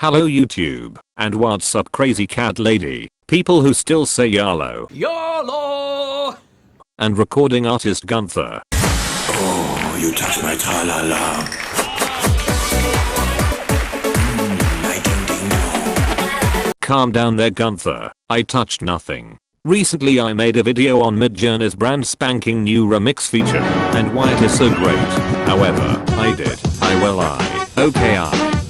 Hello YouTube, and what's up crazy cat lady, people who still say YOLO. YOLO! And recording artist Gunther. Oh, you touch my tra-la-la. My ding-ding-dong. Calm down there Gunther, I touched nothing. Recently I made a video on MidJourney's brand spanking new remix feature, and why it is so great. However,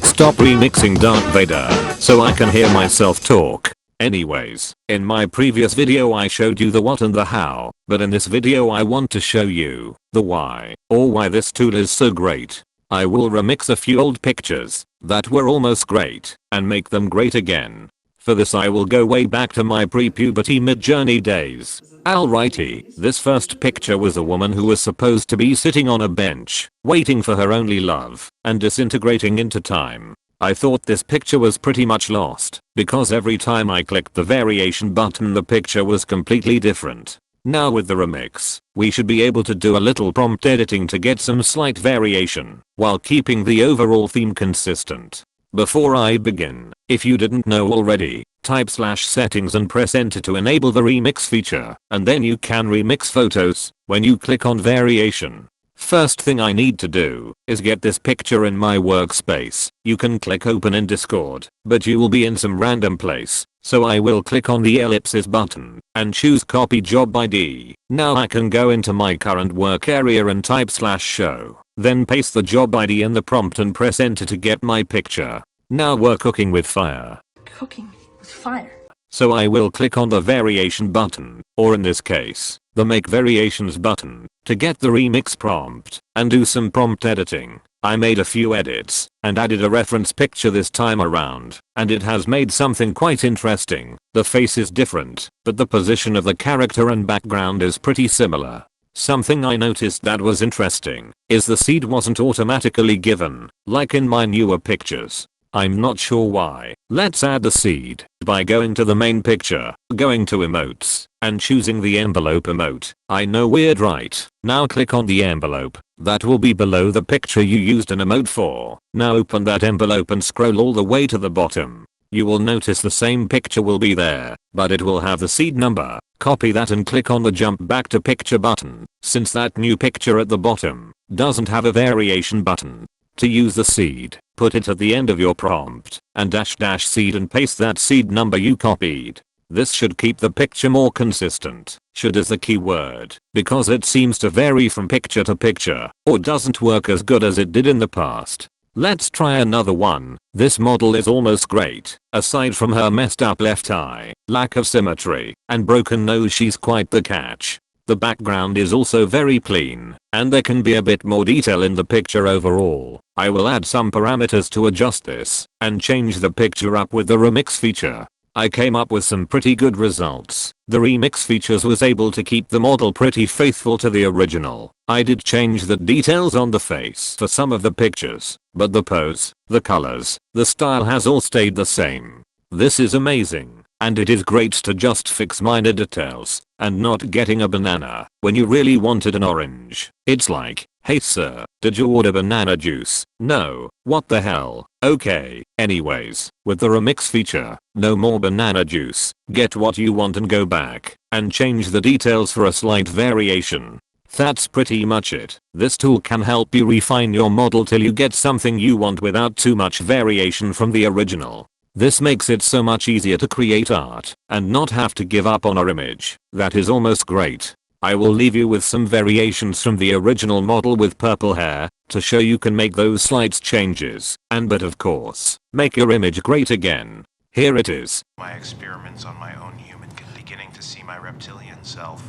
stop remixing Darth Vader, so I can hear myself talk. Anyways, in my previous video I showed you the what and the how, but in this video I want to show you the why, or why this tool is so great. I will remix a few old pictures that were almost great, and make them great again. For this I will go way back to my pre-puberty MidJourney days. Alrighty, this first picture was a woman who was supposed to be sitting on a bench, waiting for her only love, and disintegrating into time. I thought this picture was pretty much lost, because every time I clicked the variation button the picture was completely different. Now with the remix, we should be able to do a little prompt editing to get some slight variation, while keeping the overall theme consistent. Before I begin, if you didn't know already, type /settings and press enter to enable the remix feature, and then you can remix photos when you click on variation. First thing I need to do is get this picture in my workspace. You can click open in Discord, but you will be in some random place, so I will click on the ellipsis button and choose copy job ID. Now I can go into my current work area and type /show, then paste the job ID in the prompt and press enter to get my picture. Now we're cooking with fire. Cooking with fire. So I will click on the variation button, or in this case, the make variations button, to get the remix prompt, and do some prompt editing. I made a few edits, and added a reference picture this time around, and it has made something quite interesting. The face is different, but the position of the character and background is pretty similar. Something I noticed that was interesting, is the seed wasn't automatically given, like in my newer pictures. I'm not sure why. Let's add the seed by going to the main picture, going to emotes, and choosing the envelope emote. I know, weird, right? Now click on the envelope. That will be below the picture you used an emote for. Now open that envelope and scroll all the way to the bottom. You will notice the same picture will be there, but it will have the seed number. Copy that and click on the jump back to picture button, since that new picture at the bottom doesn't have a variation button. To use the seed, put it at the end of your prompt, and -- seed and paste that seed number you copied. This should keep the picture more consistent. Should is the key word, because it seems to vary from picture to picture, or doesn't work as good as it did in the past. Let's try another one. This model is almost great. Aside from her messed up left eye, lack of symmetry, and broken nose, she's quite the catch. The background is also very clean, and there can be a bit more detail in the picture overall. I will add some parameters to adjust this, and change the picture up with the remix feature. I came up with some pretty good results. The remix features was able to keep the model pretty faithful to the original. I did change the details on the face for some of the pictures, but the pose, the colors, the style has all stayed the same. This is amazing, and it is great to just fix minor details, and not getting a banana when you really wanted an orange. It's like, hey sir, did you order banana juice? No, what the hell? Okay, anyways, with the remix feature, no more banana juice. Get what you want and go back, and change the details for a slight variation. That's pretty much it. This tool can help you refine your model till you get something you want without too much variation from the original. This makes it so much easier to create art, and not have to give up on our image. That is almost great. I will leave you with some variations from the original model with purple hair, to show you can make those slight changes, but of course, make your image great again. Here it is. My experiments on my own human beginning to see my reptilian self.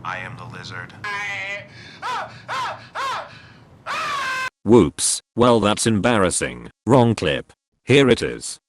I am the lizard. Whoops, well that's embarrassing. Wrong clip. Here it is.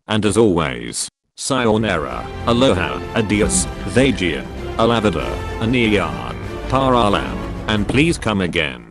And as always, sayonara, aloha, adios, thagia, alavada, aniyan, paralam, and please come again.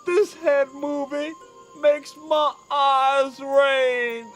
This head movie makes my eyes rain.